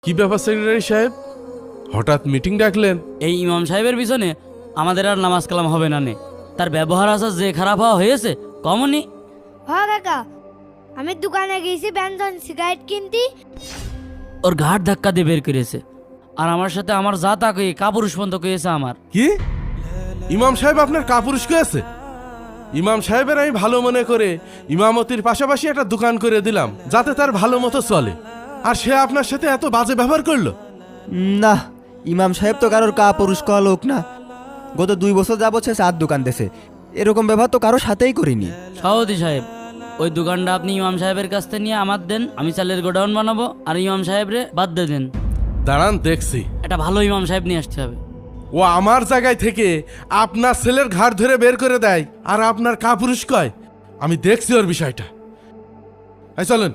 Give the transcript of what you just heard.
কি ব্যাপার সেক্রেটারি সাহেব, হঠাৎ মিটিং ডাকলেন? এই ইমাম সাহেবের পিছনে আমাদের আর নামাজ কালাম হবে না নে। তার ব্যবহার আচার যে খারাপ হওয়া হয়েছে কমনি। হ্যাঁ কাকা, আমি দোকানে গেছি ব্যঞ্জন সিগারেট কিনতে। ওর ঘাট ধাক্কা দিয়ে বের করেছে, আর আমার সাথে আমার যা তা কয়ে কাপুরুষ পর্যন্ত কয়েছে আমার। কি ইমাম সাহেব আপনার কাপুরুষ আছে? ইমাম সাহেবের আমি ভালো মনে করে ইমামতির পাশাপাশি একটা দোকান করে দিলাম যাতে তার ভালো মতো চলে, আর সে আপনার সাথে এত বাজে ব্যবহার করলো? না, ইমাম সাহেব তো কারোর পুরুষ কওয়া লোক না। গত 2 বছর যাবত সে চার দোকান দেশে, এরকম ব্যবহার তো কারো সাথেই করিনি। সভাপতি সাহেব, ওই দোকানটা আপনি ইমাম সাহেবের কাছ থেকে নিয়ে আমার দেন, আমি চালের গোডাউন বানাবো, আর ইমাম সাহেবরে বাদ দিয়ে দেন। দাঁড়ান দেখছি। একটা ভালো ইমাম সাহেব নিয়ে আসতে হবে। ও আমার জায়গায় থেকে আপনার ছেলের ঘাট ধরে বের করে দেয় আর আপনার কাপুরুষ কয়। আমি দেখছি ওর বিষয়টা। এই চলেন।